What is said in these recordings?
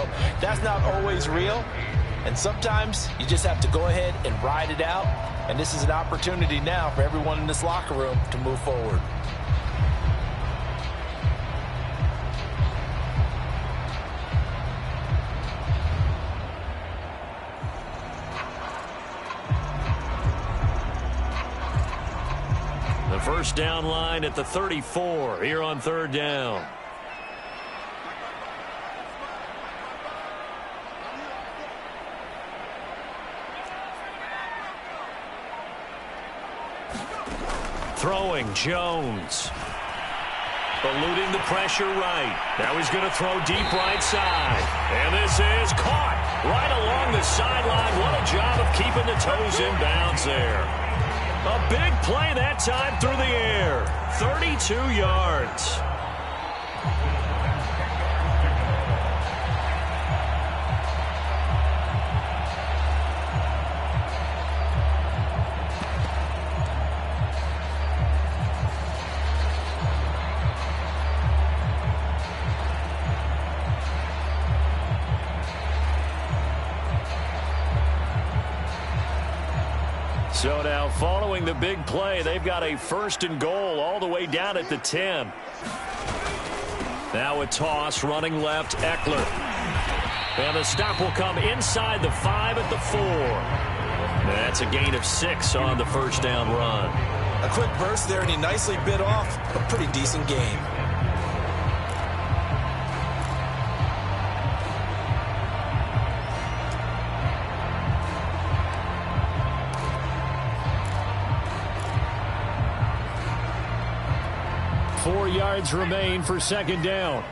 So that's not always real. And sometimes you just have to go ahead and ride it out. And this is an opportunity now for everyone in this locker room to move forward. The first down line at the 34 here on third down. Throwing Jones. Eluding the pressure right. Now he's going to throw deep right side. And this is caught right along the sideline. What a job of keeping the toes in bounds there. A big play that time through the air. 32 yards. So now following the big play, they've got a first and goal all the way down at the 10. Now a toss running left, Eckler. And the stop will come inside the 5 at the 4. That's a gain of 6 on the first down run. A quick burst there, and he nicely bit off a pretty decent gain. Yards remain for second down.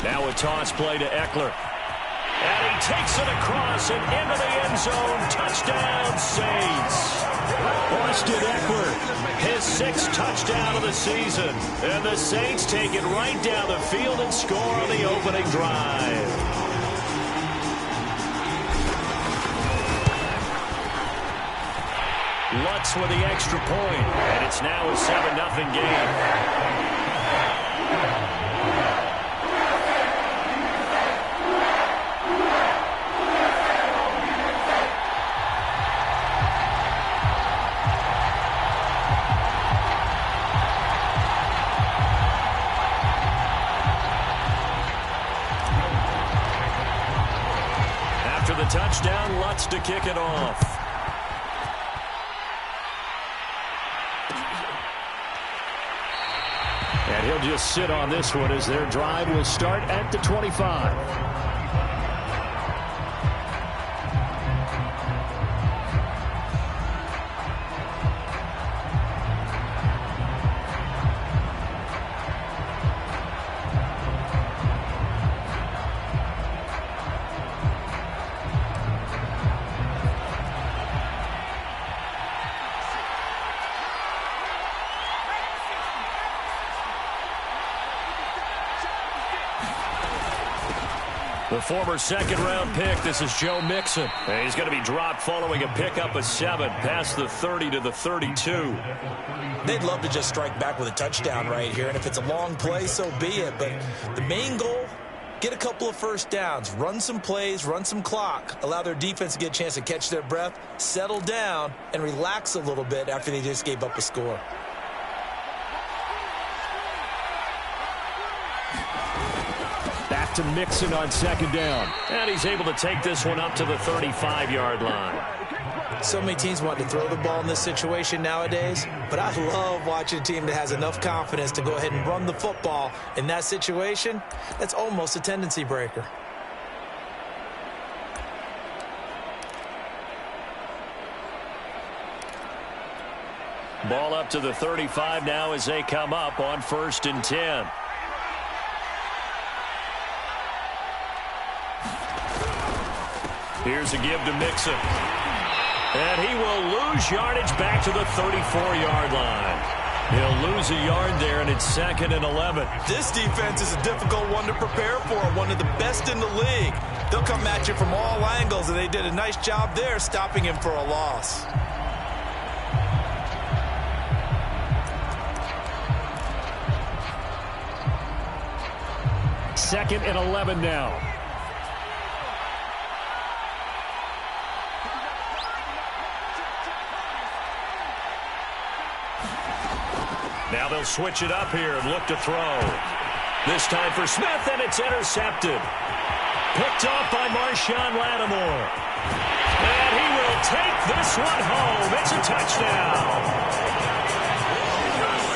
Now a toss play to Eckler. And he takes it across and into the end zone. Touchdown, Saints. Austin Eckler, his 6th touchdown of the season. And the Saints take it right down the field and score on the opening drive. Lutz with the extra point, and it's now a 7-0 game. After the touchdown, Lutz to kick it off. And he'll just sit on this one as their drive will start at the 25. The former second-round pick, this is Joe Mixon. And he's going to be dropped following a pickup of 7 past the 30 to the 32. They'd love to just strike back with a touchdown right here, and if it's a long play, so be it. But the main goal, get a couple of first downs, run some plays, run some clock, allow their defense to get a chance to catch their breath, settle down, and relax a little bit after they just gave up a score. To Mixon on second down. And he's able to take this one up to the 35-yard line. So many teams want to throw the ball in this situation nowadays, but I love watching a team that has enough confidence to go ahead and run the football. In that situation, that's almost a tendency breaker. Ball up to the 35 now as they come up on 1st and 10. Here's a give to Mixon. And he will lose yardage back to the 34-yard line. He'll lose a yard there, and it's 2nd and 11. This defense is a difficult one to prepare for, one of the best in the league. They'll come at you from all angles, and they did a nice job there stopping him for a loss. 2nd and 11 now. Now they'll switch it up here and look to throw. This time for Smith, and it's intercepted. Picked off by Marshawn Lattimore. And he will take this one home. It's a touchdown.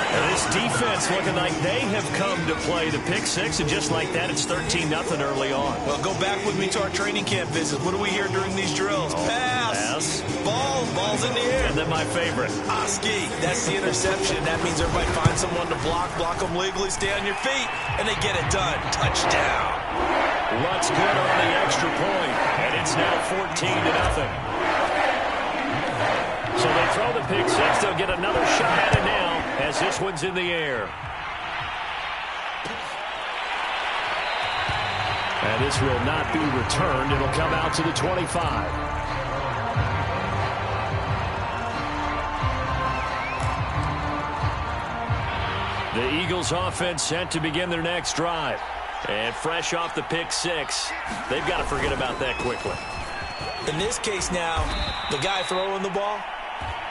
And this defense looking like they have come to play the pick six, and just like that, it's 13-0 early on. Well, go back with me to our training camp visit. What do we hear during these drills? Pass. Ball's in the air. And then my favorite. Ski. That's the interception. That means everybody finds someone to block them legally, stay on your feet, and they get it done. Touchdown. What's good on the extra point, and it's now 14-0. So they throw the pick six. They'll get another shot at it now as this one's in the air. And this will not be returned. It'll come out to the 25. The Eagles offense set to begin their next drive. And fresh off the pick six, they've got to forget about that quickly. In this case now, the guy throwing the ball,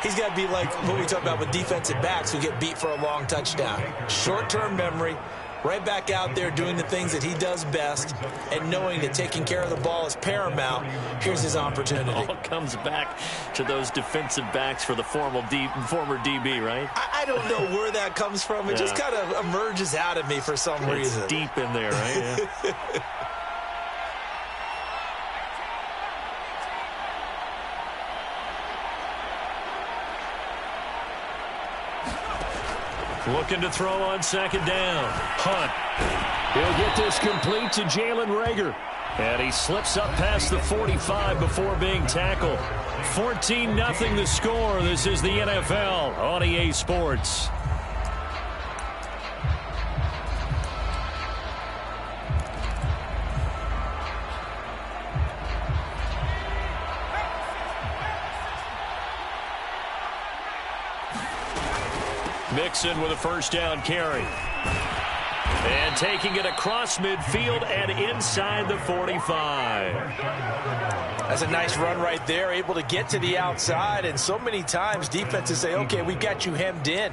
he's got to be like what we talk about with defensive backs who get beat for a long touchdown. Short-term memory, right back out there doing the things that he does best, and knowing that taking care of the ball is paramount. Here's his opportunity. All comes back to those defensive backs for the former DB, right? I don't know where that comes from. It just kind of emerges out of me for some reason. It's deep in there, right? Yeah. Looking to throw on second down. Hunt. He'll get this complete to Jalen Reagor. And he slips up past the 45 before being tackled. 14-0 the score. This is the NFL on EA Sports. Mixon with a first down carry. And taking it across midfield and inside the 45. That's a nice run right there, able to get to the outside. And so many times defenses say, okay, we've got you hemmed in.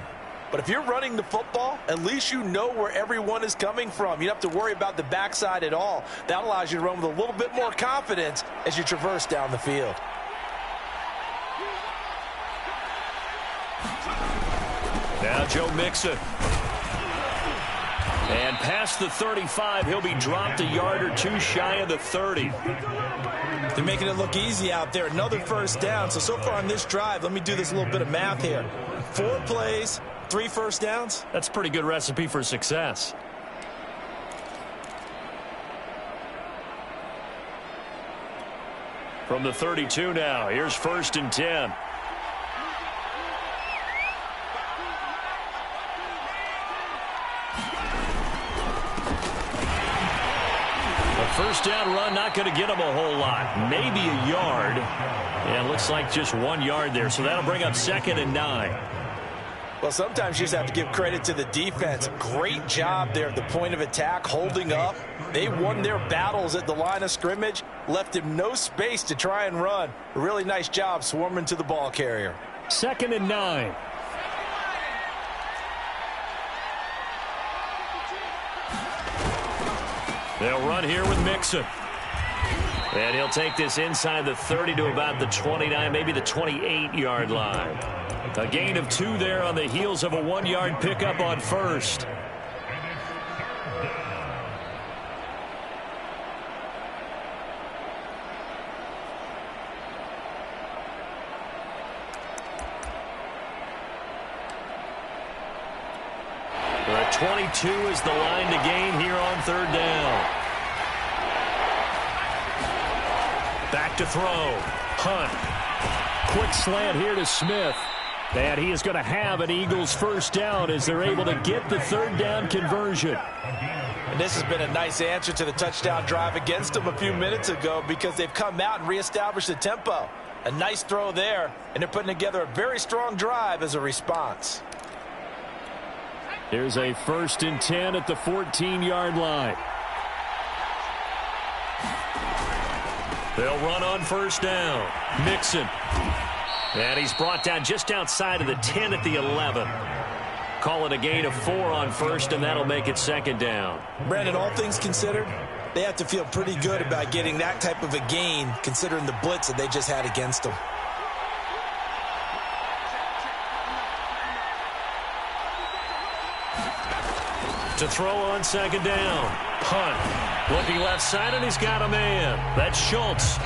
But if you're running the football, at least you know where everyone is coming from. You don't have to worry about the backside at all. That allows you to run with a little bit more confidence as you traverse down the field. Now Joe Mixon. And past the 35, he'll be dropped a yard or two shy of the 30. They're making it look easy out there. Another first down. So far on this drive, let me do this little bit of math here. 4 plays, 3 first downs. That's a pretty good recipe for success. From the 32 now, here's 1st and 10. First down run, not going to get him a whole lot. Maybe a yard. Yeah, looks like just 1 yard there. So that'll bring up 2nd and 9. Well, sometimes you just have to give credit to the defense. Great job there at the point of attack, holding up. They won their battles at the line of scrimmage, left him no space to try and run. A really nice job swarming to the ball carrier. 2nd and 9. They'll run here with Mixon. And he'll take this inside the 30 to about the 29, maybe the 28-yard line. A gain of 2 there on the heels of a 1-yard pickup on first. The 22 is the line to gain here on 3rd down. Back to throw. Hunt. Quick slant here to Smith. And he is going to have an Eagles first down as they're able to get the 3rd down conversion. And this has been a nice answer to the touchdown drive against them a few minutes ago because they've come out and reestablished the tempo. A nice throw there, and they're putting together a very strong drive as a response. Here's a 1st and 10 at the 14-yard line. They'll run on first down. Mixon. And he's brought down just outside of the 10 at the 11. Call it a gain of 4 on first, and that'll make it second down. Brandon, all things considered, they have to feel pretty good about getting that type of a gain, considering the blitz that they just had against them. To throw on second down. Hunt. Looking left side, and he's got a man. That's Schultz.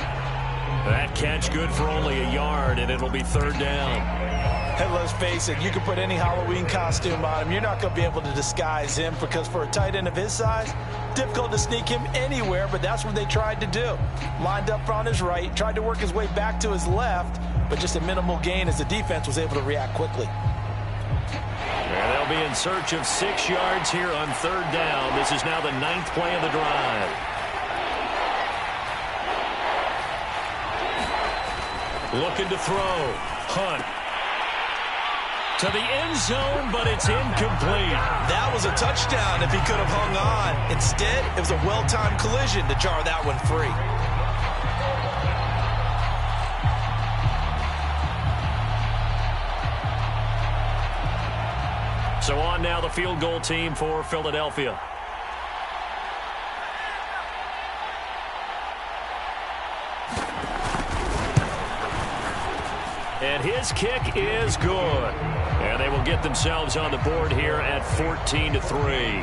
That catch good for only a yard, and it'll be third down. Hey, let's face it, you can put any Halloween costume on him. You're not going to be able to disguise him because for a tight end of his size, difficult to sneak him anywhere, but that's what they tried to do. Lined up on his right, tried to work his way back to his left, but just a minimal gain as the defense was able to react quickly. And they'll be in search of 6 yards here on third down. This is now the 9th play of the drive. Looking to throw. Hunt. To the end zone, but it's incomplete. That was a touchdown if he could have hung on. Instead, it was a well-timed collision to jar that one free. So on now the field goal team for Philadelphia. And his kick is good. And they will get themselves on the board here at 14-3.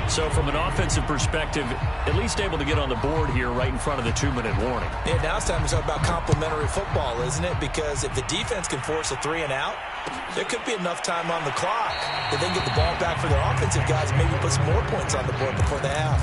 So from an offensive perspective, at least able to get on the board here right in front of the 2-minute warning. Yeah, now it's time to talk about complementary football, isn't it? Because if the defense can force a 3-and-out, there could be enough time on the clock that they can get the ball back for their offensive guys and maybe put some more points on the board before the half.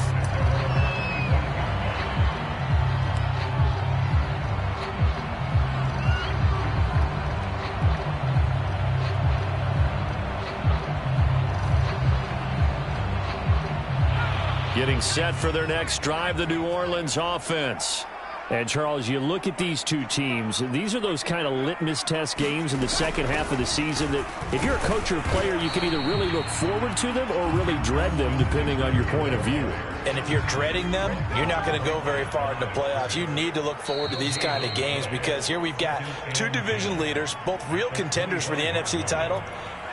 Getting set for their next drive, the New Orleans offense. And, Charles, you look at these two teams, these are those kind of litmus test games in the second half of the season that if you're a coach or a player, you can either really look forward to them or really dread them, depending on your point of view. And if you're dreading them, you're not going to go very far in the playoffs. You need to look forward to these kind of games because here we've got two division leaders, both real contenders for the NFC title.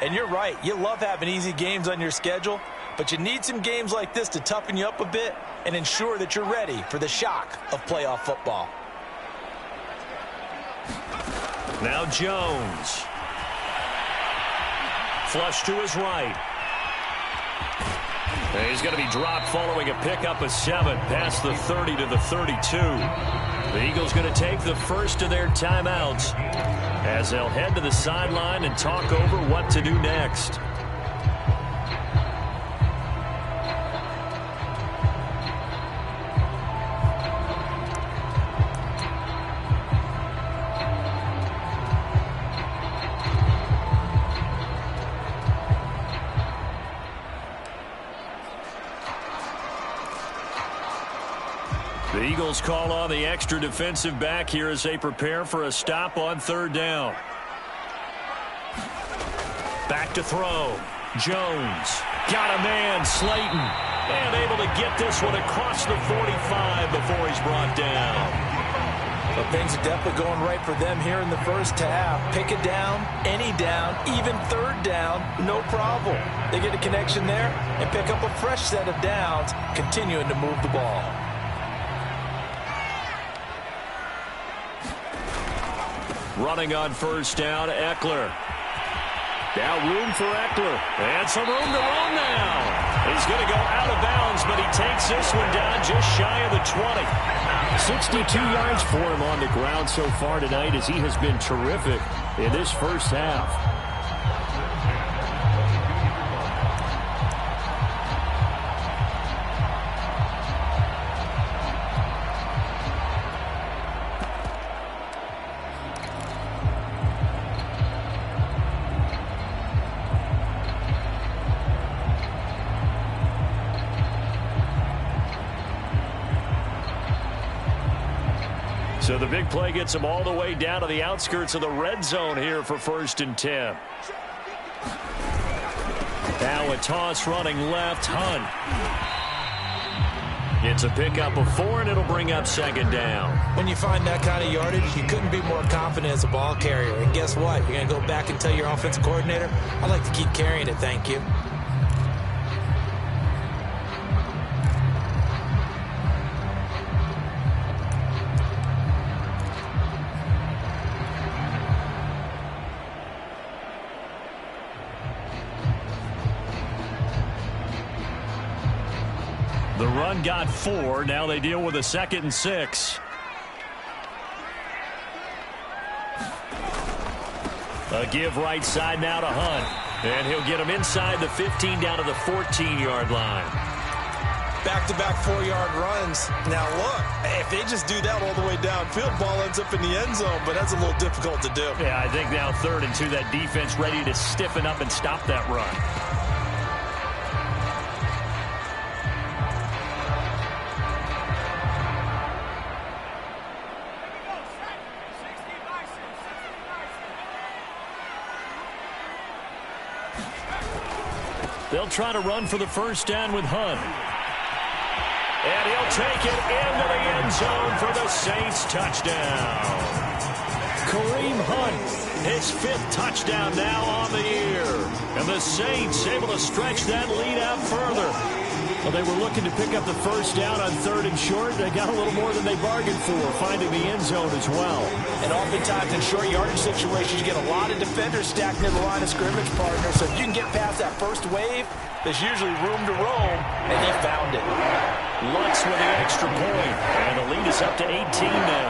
And you're right, you love having easy games on your schedule, but you need some games like this to toughen you up a bit and ensure that you're ready for the shock of playoff football. Now Jones. Flush to his right. And he's going to be dropped following a pickup of 7 past the 30 to the 32. The Eagles going to take the first of their timeouts as they'll head to the sideline and talk over what to do next. The Eagles call on the extra defensive back here as they prepare for a stop on third down. Back to throw. Jones. Got a man, Slayton. And able to get this one across the 45 before he's brought down. But things are definitely going right for them here in the first half. Pick it down, any down, even third down, no problem. They get a connection there and pick up a fresh set of downs, continuing to move the ball. Running on first down, Eckler. Now room for Eckler. And some room to run now. He's going to go out of bounds, but he takes this one down just shy of the 20. 62 yards for him on the ground so far tonight as he has been terrific in this first half. So the big play gets him all the way down to the outskirts of the red zone here for 1st and 10. Now a toss running left, Hunt. It's a pickup of 4, and it'll bring up second down. When you find that kind of yardage, you couldn't be more confident as a ball carrier. And guess what? You're going to go back and tell your offensive coordinator, I'd like to keep carrying it, thank you. The run got 4. Now they deal with a 2nd and 6. A give right side now to Hunt. And he'll get him inside the 15 down to the 14-yard line. Back-to-back 4-yard runs. Now, look, if they just do that all the way downfield, ball ends up in the end zone, but that's a little difficult to do. Yeah, I think now 3rd and 2, that defense ready to stiffen up and stop that run. They'll try to run for the first down with Hunt. And he'll take it into the end zone for the Saints touchdown. Kareem Hunt, his 5th touchdown now on the year. And the Saints able to stretch that lead out further. Well, they were looking to pick up the first down on 3rd and short. They got a little more than they bargained for, finding the end zone as well. And oftentimes in short yardage situations, you get a lot of defenders stacked near the line of scrimmage, partner. So if you can get past that first wave, there's usually room to roam, and he found it. Lutz with the extra point, and the lead is up to 18 now.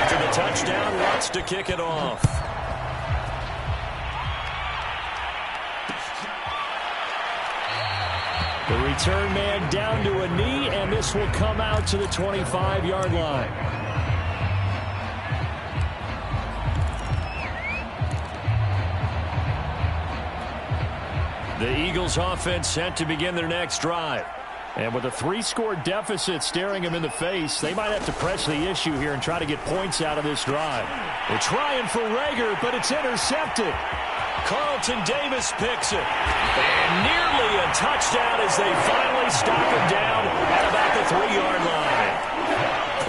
After the touchdown, Lutz to kick it off. The return man down to a knee, and this will come out to the 25-yard line. The Eagles offense set to begin their next drive. And with a 3-score deficit staring them in the face, they might have to press the issue here and try to get points out of this drive. They're trying for Rager, but it's intercepted. Carlton Davis picks it. And nearly a touchdown as they finally stop him down at about the 3-yard line.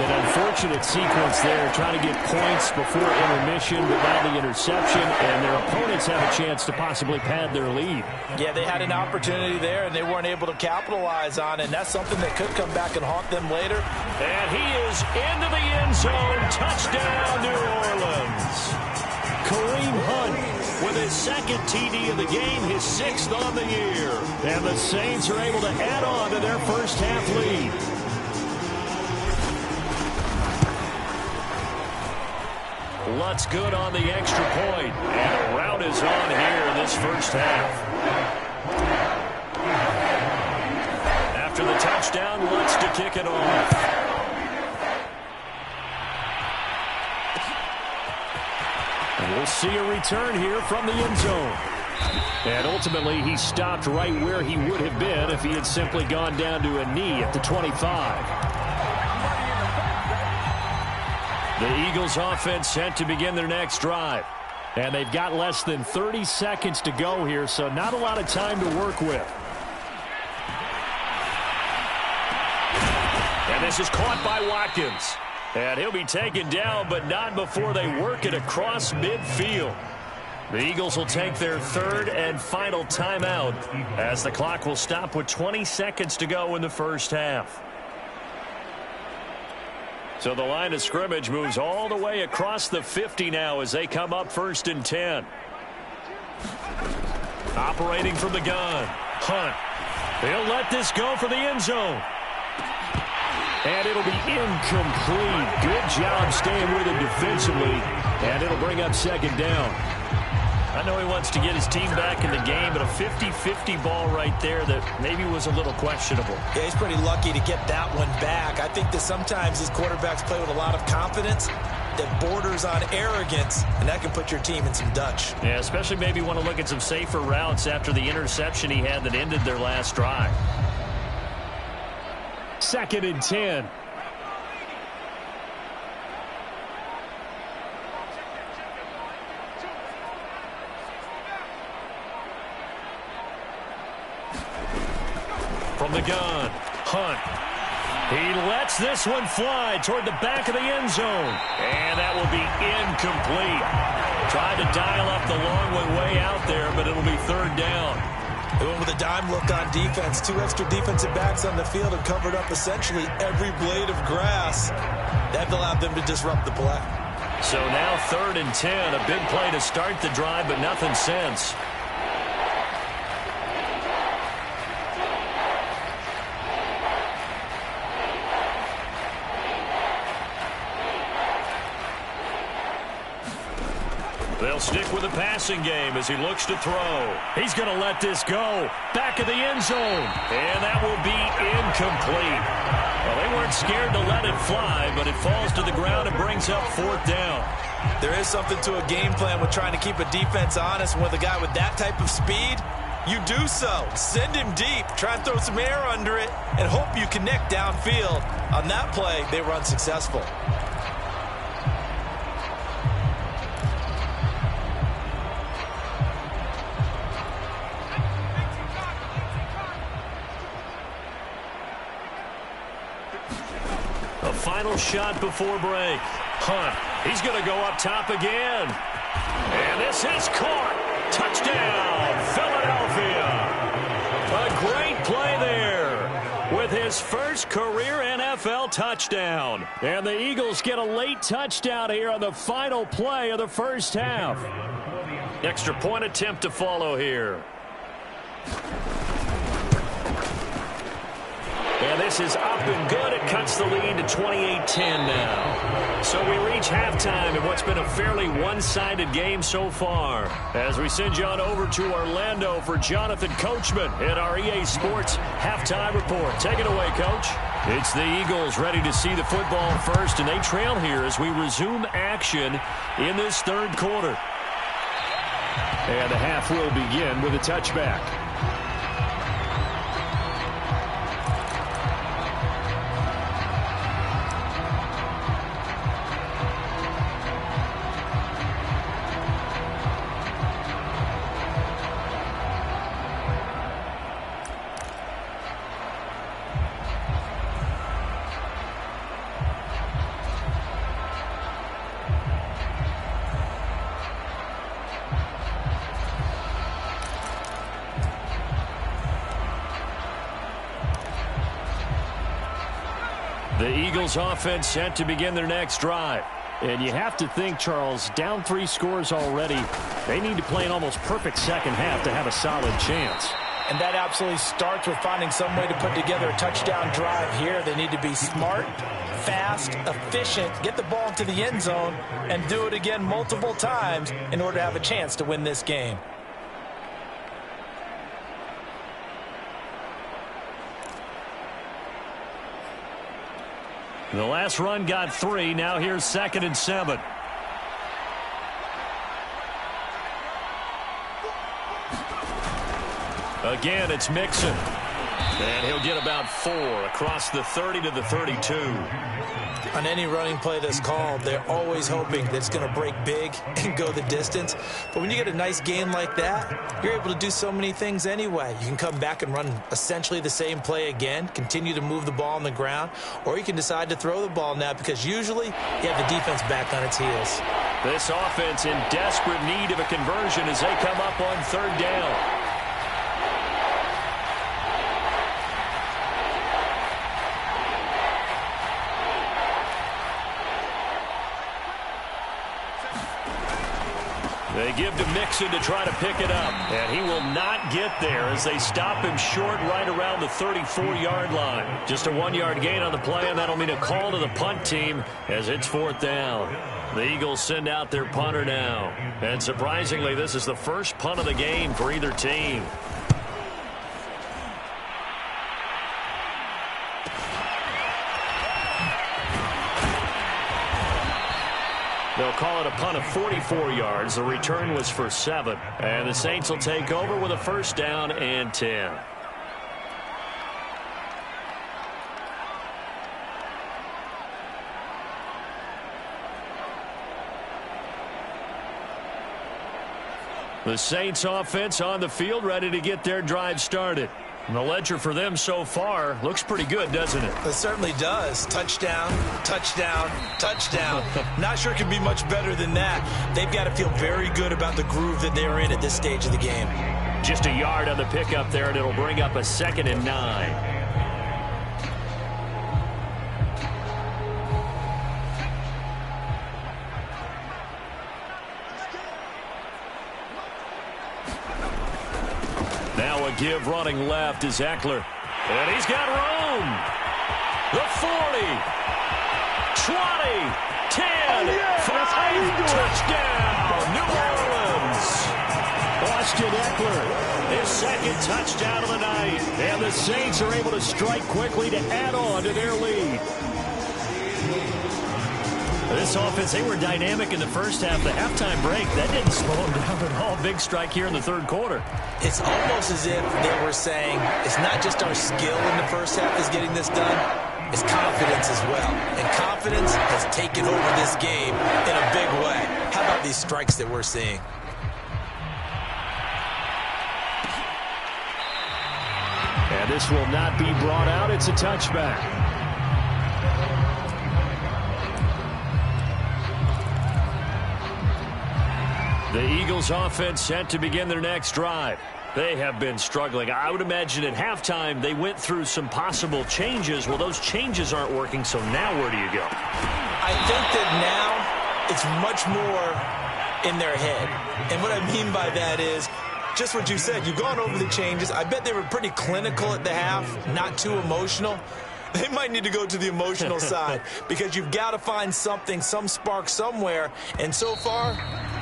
An unfortunate sequence there, trying to get points before intermission, but now the interception, and their opponents have a chance to possibly pad their lead. Yeah, they had an opportunity there, and they weren't able to capitalize on it, and that's something that could come back and haunt them later. And he is into the end zone. Touchdown, New Orleans. Kareem Hunt with his 2nd TD of the game, his 6th on the year. And the Saints are able to add on to their first half lead. Lutz good on the extra point, and a rout is on here in this first half. After the touchdown, Lutz to kick it off. And we'll see a return here from the end zone. And ultimately, he stopped right where he would have been if he had simply gone down to a knee at the 25. The Eagles offense set to begin their next drive. And they've got less than 30 seconds to go here, so not a lot of time to work with. And this is caught by Watkins. And he'll be taken down, but not before they work it across midfield. The Eagles will take their 3rd and final timeout as the clock will stop with 20 seconds to go in the first half. So the line of scrimmage moves all the way across the 50 now as they come up 1st and 10. Operating from the gun, Hunt. He'll let this go for the end zone. And it'll be incomplete. Good job staying with him defensively. And it'll bring up 2nd down. I know he wants to get his team back in the game, but a 50-50 ball right there that maybe was a little questionable. Yeah, he's pretty lucky to get that one back. I think that sometimes these quarterbacks play with a lot of confidence that borders on arrogance, and that can put your team in some Dutch. Yeah, especially maybe want to look at some safer routes after the interception he had that ended their last drive. 2nd and 10. from the gun. Hunt. He lets this one fly toward the back of the end zone. And that will be incomplete. Tried to dial up the long one way out there, but it'll be third down. They went with a dime look on defense. 2 extra defensive backs on the field and covered up essentially every blade of grass. That allowed them to disrupt the play. So now 3rd and 10. A big play to start the drive, but nothing since. They'll stick with the passing game as he looks to throw. He's going to let this go. Back of the end zone. And that will be incomplete. Well, they weren't scared to let it fly, but it falls to the ground and brings up 4th down. There is something to a game plan with trying to keep a defense honest. And with a guy with that type of speed, you do so. Send him deep. Try and throw some air under it and hope you connect downfield. On that play, they were unsuccessful. Final shot before break. Hunt. He's going to go up top again. And this is caught. Touchdown, Philadelphia. A great play there with his first career NFL touchdown. And the Eagles get a late touchdown here on the final play of the first half. Extra point attempt to follow here. And this is up and good. It cuts the lead to 28-10 now. So we reach halftime in what's been a fairly one-sided game so far. As we send you on over to Orlando for Jonathan Coachman in our EA Sports Halftime Report. Take it away, Coach. It's the Eagles ready to see the football first, and they trail here as we resume action in this 3rd quarter. And the half will begin with a touchback. The Eagles offense set to begin their next drive. And you have to think, Charles, down 3 scores already. They need to play an almost perfect second half to have a solid chance. And that absolutely starts with finding some way to put together a touchdown drive here. They need to be smart, fast, efficient, get the ball into the end zone, and do it again multiple times in order to have a chance to win this game. The last run got 3. Now here's 2nd and 7. Again, it's Mixon. And he'll get about 4 across the 30 to the 32. On any running play that's called, they're always hoping that it's going to break big and go the distance. But when you get a nice game like that, you're able to do so many things anyway. You can come back and run essentially the same play again, continue to move the ball on the ground, or you can decide to throw the ball now because usually you have the defense back on its heels. This offense in desperate need of a conversion as they come up on 3rd down. They give to Mixon to try to pick it up. And he will not get there as they stop him short right around the 34-yard line. Just a 1-yard gain on the play, and that'll mean a call to the punt team as it's 4th down. The Eagles send out their punter now. And surprisingly, this is the first punt of the game for either team. They'll call it a punt of 44 yards. The return was for 7. And the Saints will take over with a 1st down and 10. The Saints offense on the field ready to get their drive started. And the ledger for them so far looks pretty good, doesn't it? It certainly does. Touchdown, touchdown, touchdown. Not sure it can be much better than that. They've got to feel very good about the groove that they're in at this stage of the game. Just a yard on the pickup there, and it'll bring up a 2nd and 9. Now a give running left is Eckler. And he's got room. The 40. 20. 10. 5. Touchdown. New Orleans. Austin Eckler, his 2nd touchdown of the night. And the Saints are able to strike quickly to add on to their lead. This offense, they were dynamic in the first half. The halftime break, that didn't slow them down at all. Big strike here in the 3rd quarter. It's almost as if they were saying, it's not just our skill in the first half is getting this done, it's confidence as well. And confidence has taken over this game in a big way. How about these strikes that we're seeing? And this will not be brought out. It's a touchback. The Eagles offense set to begin their next drive. They have been struggling. I would imagine at halftime they went through some possible changes. Well, those changes aren't working, so now where do you go? I think that now it's much more in their head. And what I mean by that is just what you said. You've gone over the changes. I bet they were pretty clinical at the half, not too emotional. They might need to go to the emotional side because you've got to find something, some spark somewhere. And so far,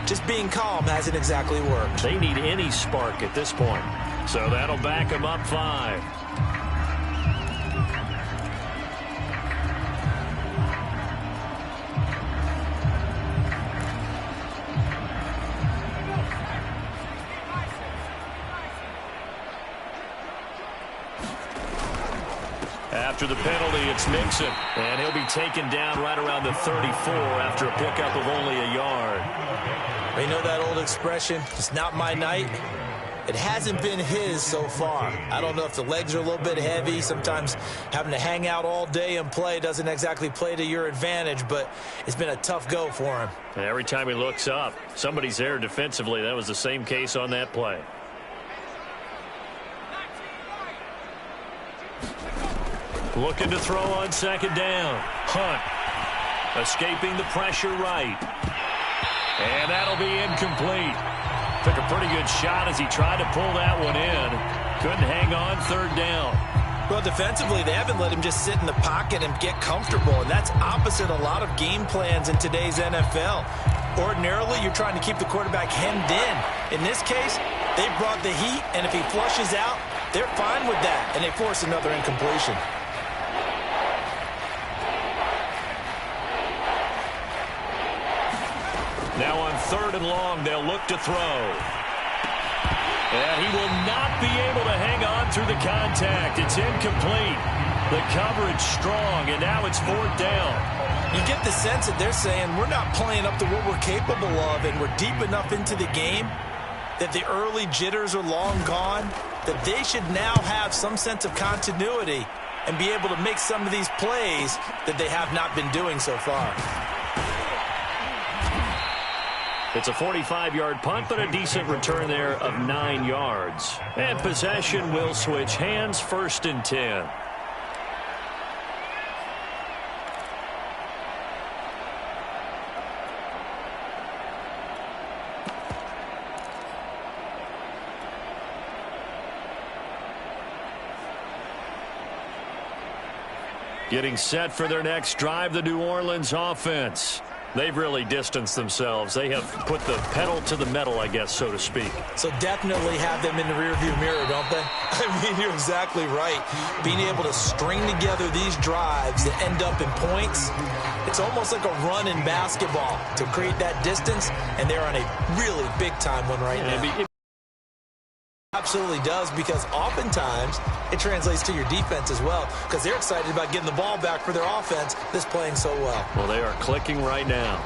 just being calm hasn't exactly worked. They need any spark at this point. So that'll back them up 5. After the penalty, it's Mixon, and he'll be taken down right around the 34 after a pickup of only a yard. You know that old expression, it's not my night? It hasn't been his so far. I don't know if the legs are a little bit heavy. Sometimes having to hang out all day and play doesn't exactly play to your advantage, but it's been a tough go for him. And every time he looks up, somebody's there defensively. That was the same case on that play. Looking to throw on 2nd down. Hunt escaping the pressure right. And that'll be incomplete. Took a pretty good shot as he tried to pull that one in. Couldn't hang on 3rd down. Well, defensively, they haven't let him just sit in the pocket and get comfortable, and that's opposite a lot of game plans in today's NFL. Ordinarily, you're trying to keep the quarterback hemmed in. In this case, they brought the heat, and if he flushes out, they're fine with that, and they force another incompletion. Now on 3rd and long, they'll look to throw. And he will not be able to hang on through the contact. It's incomplete. The coverage strong, and now it's 4th down. You get the sense that they're saying we're not playing up to what we're capable of, and we're deep enough into the game that the early jitters are long gone, that they should now have some sense of continuity and be able to make some of these plays that they have not been doing so far. It's a 45-yard punt, but a decent return there of 9 yards. And possession will switch hands, 1st and 10. Getting set for their next drive, the New Orleans offense. They've really distanced themselves. They have put the pedal to the metal, I guess, so to speak. So definitely have them in the rearview mirror, don't they? I mean, you're exactly right. Being able to string together these drives that end up in points, it's almost like a run in basketball to create that distance, and they're on a really big-time one right now. Absolutely does, because oftentimes it translates to your defense as well, because they're excited about getting the ball back for their offense that's playing so well. Well, they are clicking right now.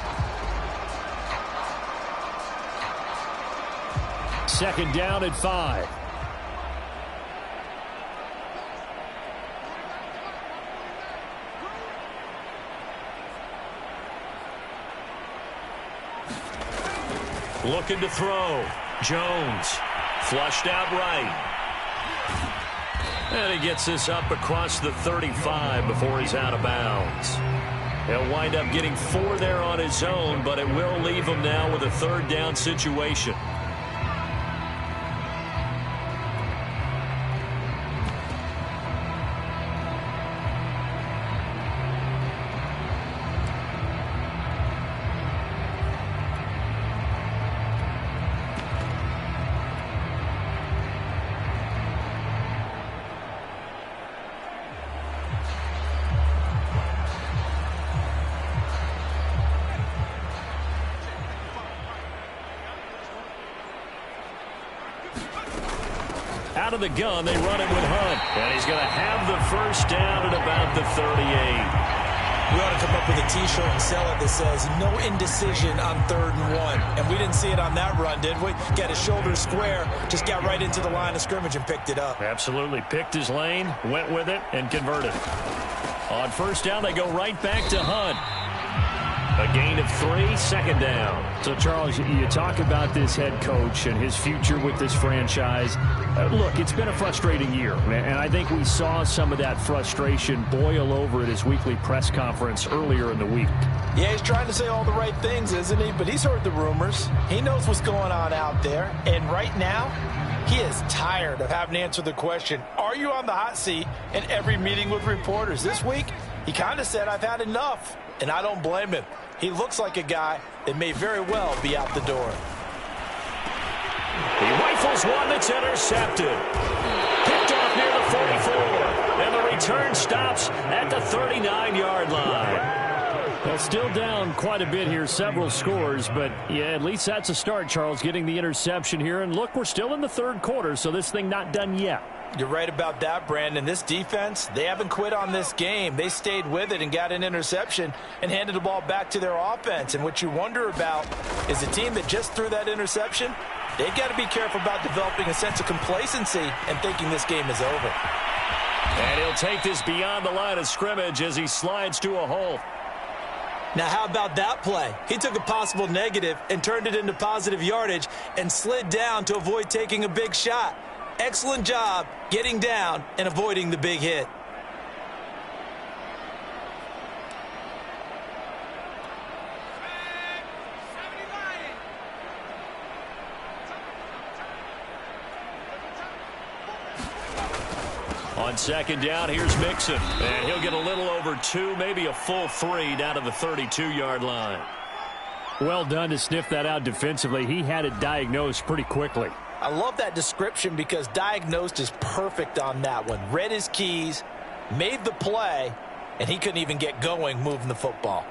2nd down at 5. Looking to throw. Jones. Flushed out right. And he gets this up across the 35 before he's out of bounds. He'll wind up getting 4 there on his own, but it will leave him now with a third down situation. Out of the gun, they run it with Hunt. And he's going to have the first down at about the 38. We ought to come up with a T-shirt and sell it that says, no indecision on 3rd and 1. And we didn't see it on that run, did we? Got his shoulders square, just got right into the line of scrimmage and picked it up. Absolutely. Picked his lane, went with it, and converted. On first down, they go right back to Hunt. A gain of 3, second down. So, Charles, you talk about this head coach and his future with this franchise. Look, it's been a frustrating year, and I think we saw some of that frustration boil over at his weekly press conference earlier in the week. Yeah, he's trying to say all the right things, isn't he? But he's heard the rumors. He knows what's going on out there. And right now, he is tired of having to answer the question, are you on the hot seat in every meeting with reporters? This week, he kind of said, I've had enough. And I don't blame him. He looks like a guy that may very well be out the door. He rifles one that's intercepted. Picked off near the 44. And the return stops at the 39-yard line. Well, still down quite a bit here, several scores, but yeah, at least that's a start, Charles, getting the interception here. And look, we're still in the 3rd quarter, so this thing not done yet. You're right about that, Brandon. This defense, they haven't quit on this game. They stayed with it and got an interception and handed the ball back to their offense. And what you wonder about is a team that just threw that interception, they've got to be careful about developing a sense of complacency and thinking this game is over. And he'll take this beyond the line of scrimmage as he slides to a hole. Now, how about that play? He took a possible negative and turned it into positive yardage and slid down to avoid taking a big shot. Excellent job getting down and avoiding the big hit. On second down, here's Mixon. And he'll get a little over 2, maybe a full 3 down to the 32-yard line. Well done to sniff that out defensively. He had it diagnosed pretty quickly. I love that description because diagnosed is perfect on that one. Read his keys, made the play, and he couldn't even get going moving the football.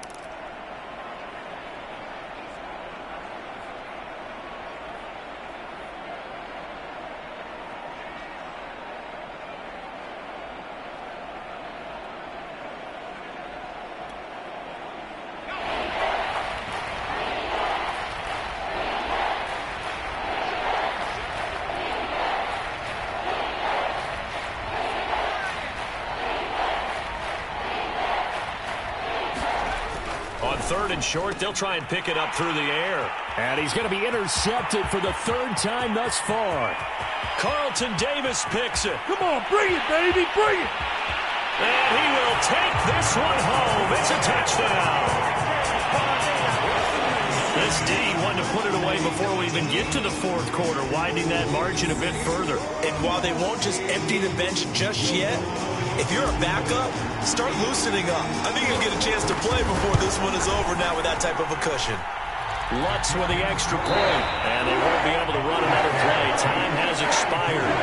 Short, they'll try and pick it up through the air. And he's going to be intercepted for the 3rd time thus far. Carlton Davis picks it. Come on, bring it, baby, bring it. And he will take this one home. It's a touchdown. This D wanted to put it away before we even get to the 4th quarter, widening that margin a bit further. And while they won't just empty the bench just yet, if you're a backup, start loosening up. I think you'll get a chance to play before this one is over now with that type of a cushion. Lutz with the extra point, and they won't be able to run another play. Time has expired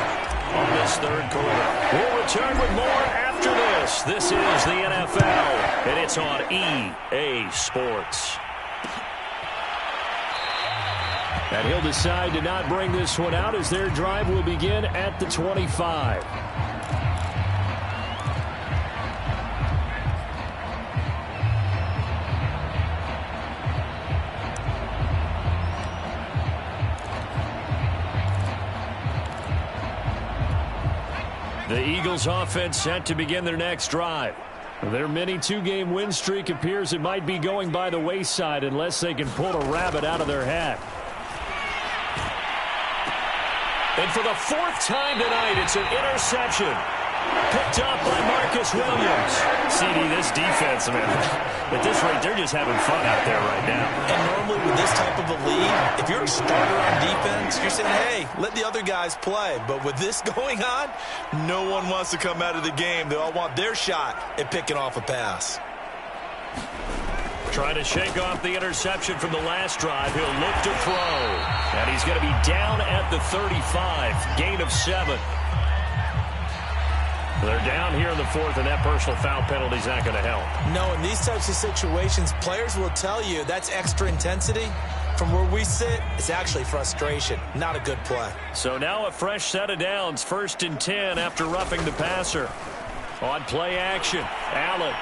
on this 3rd quarter. We'll return with more after this. This is the NFL, and it's on EA Sports. And he'll decide to not bring this one out as their drive will begin at the 25. The Eagles offense set to begin their next drive. Their mini 2-game win streak appears it might be going by the wayside unless they can pull a rabbit out of their hat. And for the fourth time tonight, it's an interception. Picked up by Marcus Williams. CD, this defense, man, at this rate, they're just having fun out there right now. And normally with this type of a lead, if you're a starter on defense, you're saying, hey, let the other guys play. But with this going on, no one wants to come out of the game. They all want their shot at picking off a pass. Trying to shake off the interception from the last drive. He'll look to throw. And he's going to be down at the 35. Gain of 7. They're down here in the fourth, and that personal foul penalty is not going to help. No, in these types of situations, players will tell you that's extra intensity. From where we sit, it's actually frustration. Not a good play. So now a fresh set of downs. 1st and 10 after roughing the passer. On play action, Allen.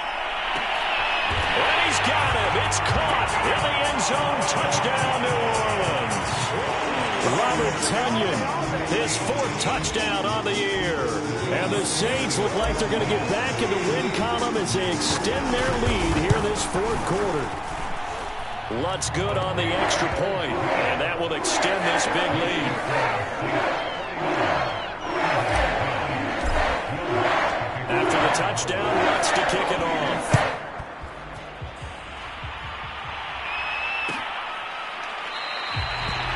And he's got him. It's caught in the end zone. Touchdown, New Orleans. Robert Tonyan, his 4th touchdown on the year. And the Saints look like they're going to get back in the win column as they extend their lead here in this 4th quarter. Lutz good on the extra point, and that will extend this big lead. After the touchdown, Lutz to kick it off.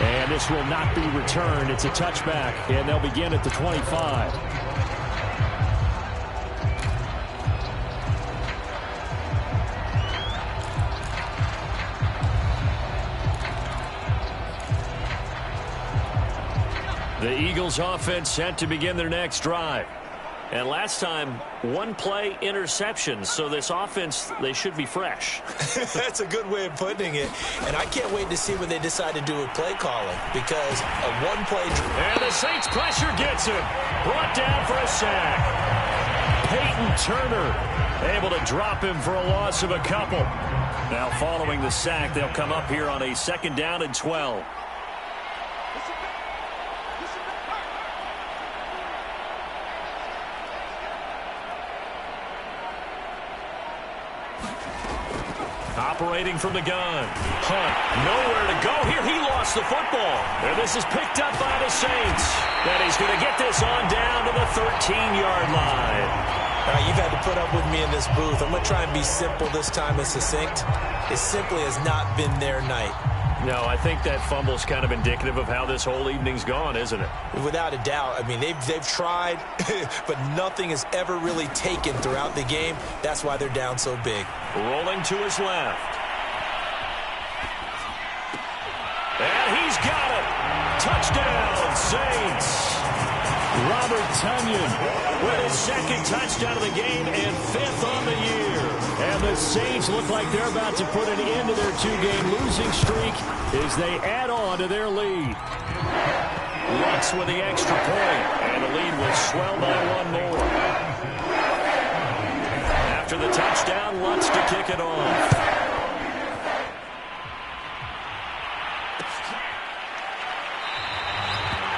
And this will not be returned. It's a touchback, and they'll begin at the 25. The Eagles offense set to begin their next drive. And last time, 1-play interception. So this offense, they should be fresh. That's a good way of putting it. And I can't wait to see what they decide to do with play calling. Because a 1-play... And the Saints pressure gets him. Brought down for a sack. Peyton Turner able to drop him for a loss of a couple. Now following the sack, they'll come up here on a 2nd down and 12. Operating from the gun. Hunt, nowhere to go here. He lost the football. And this is picked up by the Saints. And he's going to get this on down to the 13-yard line. You've had to put up with me in this booth. I'm going to try and be simple this time and succinct. It simply has not been their night. No, I think that fumble's kind of indicative of how this whole evening's gone, isn't it? Without a doubt. I mean, they've tried, but nothing has ever really taken throughout the game. That's why they're down so big. Rolling to his left. And he's got it. Touchdown, Saints. Robert Tonyan with his 2nd touchdown of the game and 5th on the year. And the Saints look like they're about to put an end to their 2-game losing streak as they add on to their lead. Lutz with the extra point, and the lead will swell by 1 more. After the touchdown, Lutz to kick it off.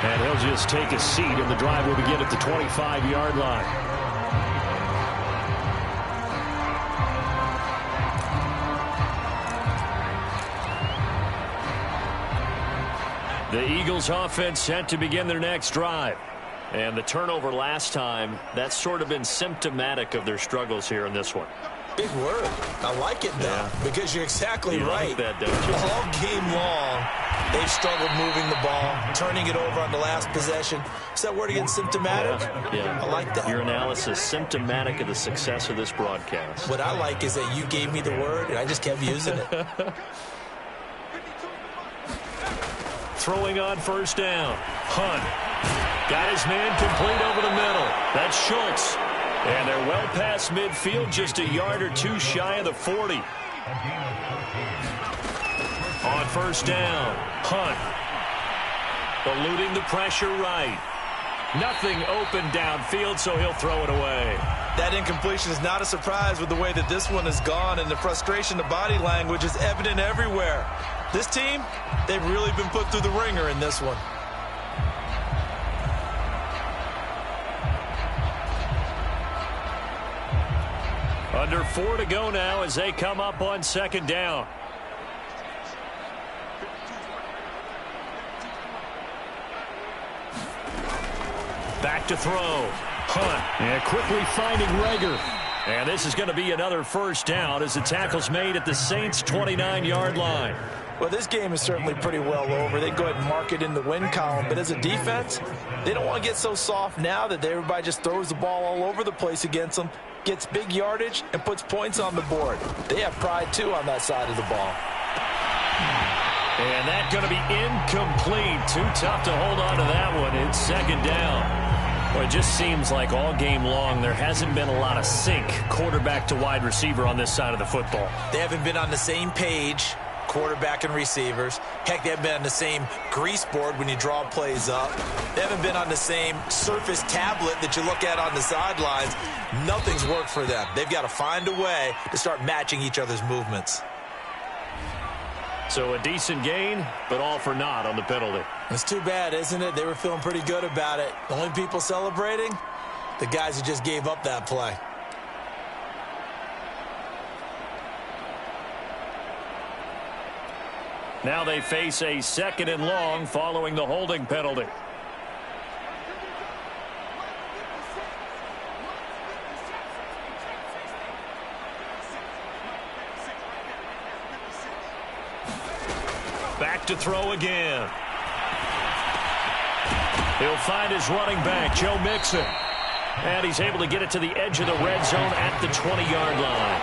And he'll just take a seat, and the drive will begin at the 25-yard line. The Eagles offense set to begin their next drive. And the turnover last time, that's sort of been symptomatic of their struggles here in this one. Big word. I like it, though, because you're exactly right. Like that, don't you? All game long, they've struggled moving the ball, turning it over on the last possession. Is that word again, symptomatic? Yeah. I like that. Your analysis, symptomatic of the success of this broadcast. What I like is that you gave me the word, and I just kept using it. Throwing on 1st down. Hunt. Got his man complete over the middle. That's Schultz. And they're well past midfield, just a yard or 2 shy of the 40. On 1st down, Hunt. Eluding the pressure right. Nothing open downfield, so he'll throw it away. That incompletion is not a surprise with the way that this one has gone, and the frustration, the body language is evident everywhere. This team, they've really been put through the ringer in this one. Under 4 to go now as they come up on 2nd down. Back to throw. Hunt. And quickly finding Rager. And this is going to be another first down as the tackle's made at the Saints' 29-yard line. Well, this game is certainly pretty well over. They go ahead and mark it in the win column. But as a defense, they don't want to get so soft now that everybody just throws the ball all over the place against them, gets big yardage, and puts points on the board. They have pride, too, on that side of the ball. And that's going to be incomplete. Too tough to hold on to that one. It's second down. Well, it just seems like all game long there hasn't been a lot of sync quarterback to wide receiver on this side of the football. They haven't been on the same page, quarterback and receivers. Heck, they haven't been on the same grease board when you draw plays up. They haven't been on the same surface tablet that you look at on the sidelines. Nothing's worked for them. They've got to find a way to start matching each other's movements. So a decent gain, but all for naught on the penalty. It's too bad, isn't it? They were feeling pretty good about it. The only people celebrating, the guys who just gave up that play. Now they face a 2nd and long following the holding penalty. Back to throw again. He'll find his running back, Joe Mixon. And he's able to get it to the edge of the red zone at the 20-yard line.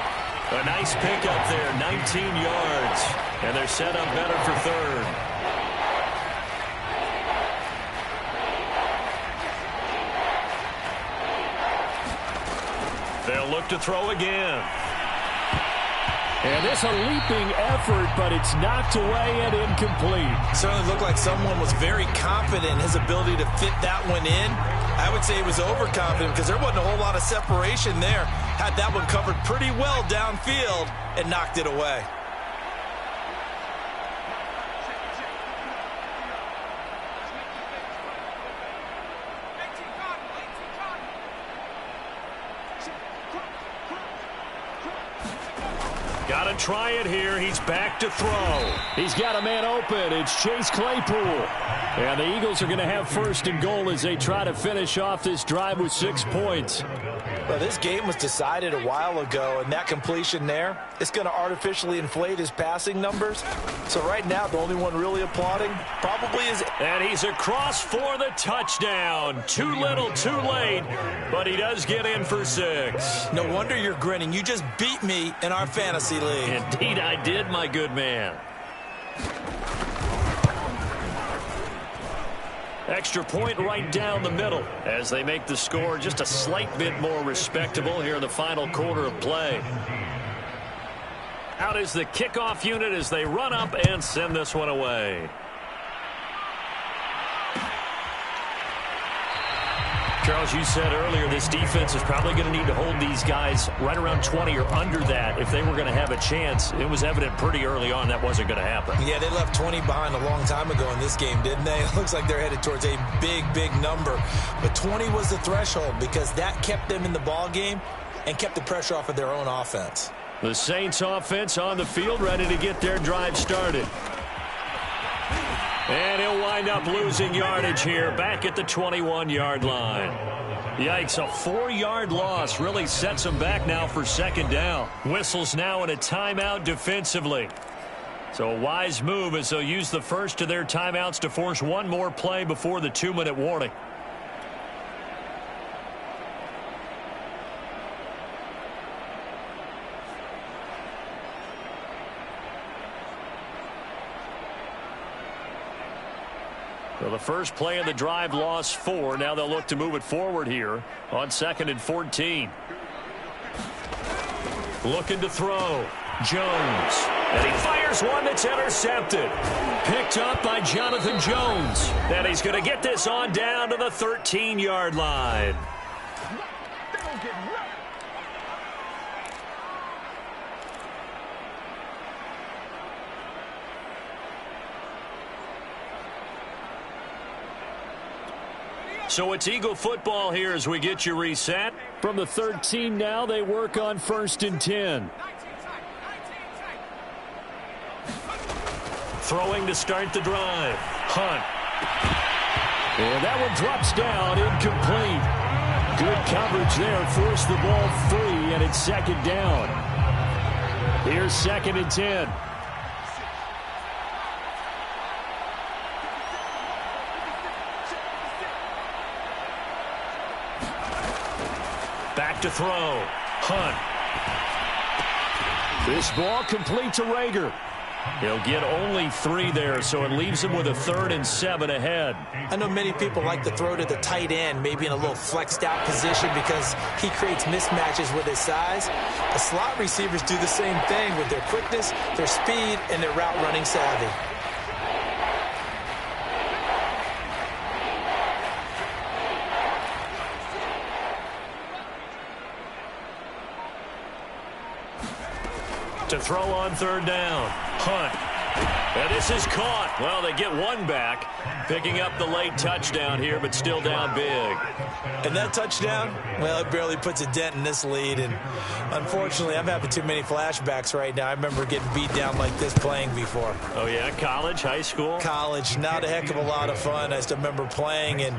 A nice pickup there, 19 yards. And they're set up better for third. They'll look to throw again. And this a leaping effort, but it's knocked away and incomplete. Certainly looked like someone was very confident in his ability to fit that one in. I would say he was overconfident because there wasn't a whole lot of separation there. Had that one covered pretty well downfield and knocked it away. Got to try it here. He's back to throw. He's got a man open. It's Chase Claypool. And the Eagles are going to have 1st and goal as they try to finish off this drive with 6 points. Well, this game was decided a while ago, and that completion there, it's going to artificially inflate his passing numbers. So right now, the only one really applauding probably is... And he's across for the touchdown. Too little, too late, but he does get in for 6. No wonder you're grinning. You just beat me in our fantasy league. Indeed I did, my good man. Extra point right down the middle as they make the score just a slight bit more respectable here in the final quarter of play. Out is the kickoff unit as they run up and send this one away. Charles, you said earlier this defense is probably going to need to hold these guys right around 20 or under that if they were going to have a chance. It was evident pretty early on that wasn't going to happen. Yeah, they left 20 behind a long time ago in this game, didn't they? It looks like they're headed towards a big, big number. But 20 was the threshold because that kept them in the ball game and kept the pressure off of their own offense. The Saints offense on the field ready to get their drive started. And he'll wind up losing yardage here back at the 21-yard line. Yikes, a 4-yard loss really sets them back now for 2nd down. Whistles now in a timeout defensively. So a wise move as they'll use the first of their timeouts to force one more play before the 2-minute warning. So the first play of the drive lost 4. Now they'll look to move it forward here on 2nd and 14. Looking to throw. Jones. And he fires one that's intercepted. Picked up by Jonathan Jones. And he's going to get this on down to the 13-yard line. So it's Eagle football here as we get you reset. From the 13 now, they work on 1st and 10. Throwing to start the drive. Hunt. And that one drops down, incomplete. Good coverage there, forced the ball free, and it's second down. Here's 2nd and 10. Back to throw. Hunt. This ball complete to Rager. He'll get only 3 there, so it leaves him with a 3rd and 7 ahead. I know many people like to throw to the tight end, maybe in a little flexed out position because he creates mismatches with his size. The slot receivers do the same thing with their quickness, their speed, and their route running savvy. To throw on 3rd down. Hunt. And this is caught. Well, they get 1 back. Picking up the late touchdown here, but still down big. And that touchdown, well, it barely puts a dent in this lead. And unfortunately, I'm having too many flashbacks right now. I remember getting beat down like this playing before. Oh, yeah? College, high school? College. Not a heck of a lot of fun. I just remember playing and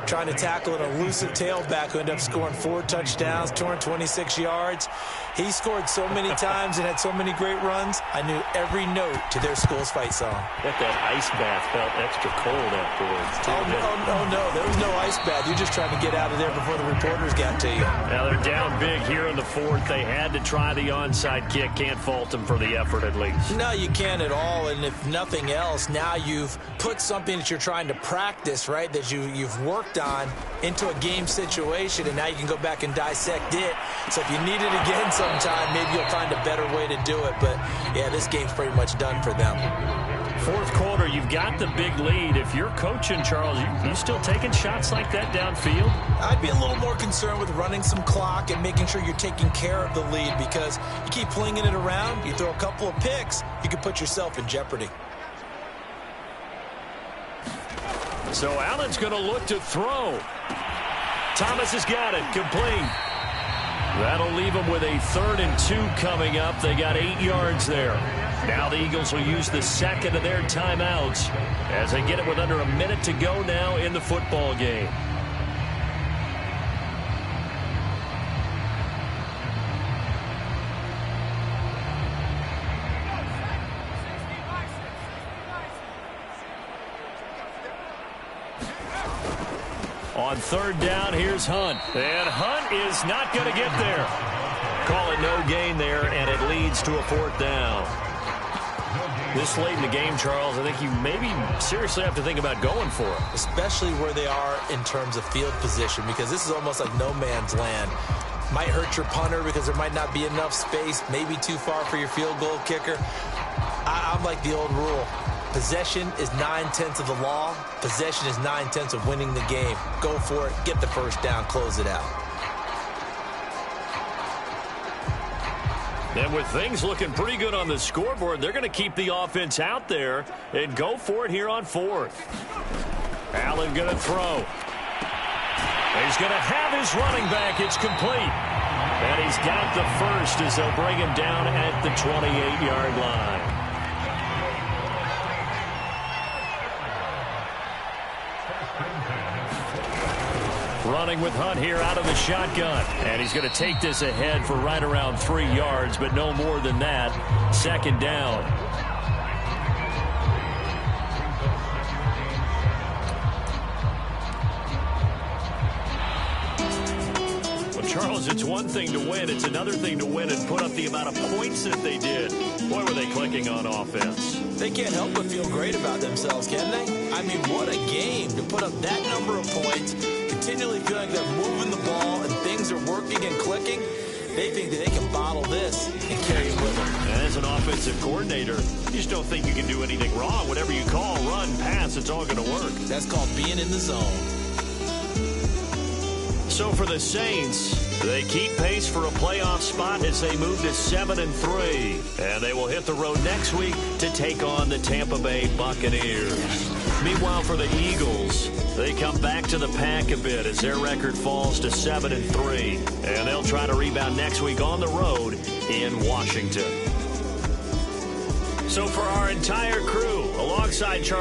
trying to tackle an elusive tailback who ended up scoring 4 touchdowns, 226 yards. He scored so many times and had so many great runs, I knew every note to their school's fight song. Bet that ice bath felt extra cold afterwards. Oh, no, there was no ice bath. You're just trying to get out of there before the reporters got to you. Now they're down big here in the 4th. They had to try the onside kick. Can't fault them for the effort at least. No, you can't at all. And if nothing else, now you've put something that you're trying to practice, right, that you've worked on into a game situation, and now you can go back and dissect it. So if you need it again sometime, maybe you'll find a better way to do it. But, yeah, this game's pretty much done for them. 4th quarter, you've got the big lead. If you're coaching, Charles, you still taking shots like that downfield? I'd be a little more concerned with running some clock and making sure you're taking care of the lead, because you keep flinging it around, you throw a couple of picks, you can put yourself in jeopardy. So Allen's going to look to throw. Thomas has got it, complete. That'll leave them with a 3rd and 2 coming up. They got 8 yards there. Now the Eagles will use the 2nd of their timeouts as they get it with under a minute to go now in the football game. On 3rd down, here's Hunt. And Hunt is not going to get there. Call it no gain there, and it leads to a 4th down. This late in the game, Charles, I think you maybe seriously have to think about going for it. Especially where they are in terms of field position, because this is almost like no man's land. Might hurt your punter because there might not be enough space, maybe too far for your field goal kicker. I'm like the old rule. Possession is 9/10 of the law. Possession is 9/10 of winning the game. Go for it. Get the 1st down. Close it out. And with things looking pretty good on the scoreboard, they're going to keep the offense out there and go for it here on 4th. Allen going to throw. He's going to have his running back. It's complete. And he's got the 1st as they'll bring him down at the 28-yard line. Running with Hunt here out of the shotgun. And he's going to take this ahead for right around 3 yards, but no more than that. 2nd down. Well, Charles, it's one thing to win. It's another thing to win and put up the amount of points that they did. Boy, were they clicking on offense. They can't help but feel great about themselves, can they? I mean, what a game to put up that number of points, continually feeling like they're moving the ball and things are working and clicking. They think that they can bottle this and carry it with them. As an offensive coordinator, you just don't think you can do anything wrong. Whatever you call, run, pass, it's all going to work. That's called being in the zone. So for the Saints, they keep pace for a playoff spot as they move to 7-3. And they will hit the road next week to take on the Tampa Bay Buccaneers. Meanwhile, for the Eagles, they come back to the pack a bit as their record falls to 7-3. And they'll try to rebound next week on the road in Washington. So for our entire crew, alongside Charles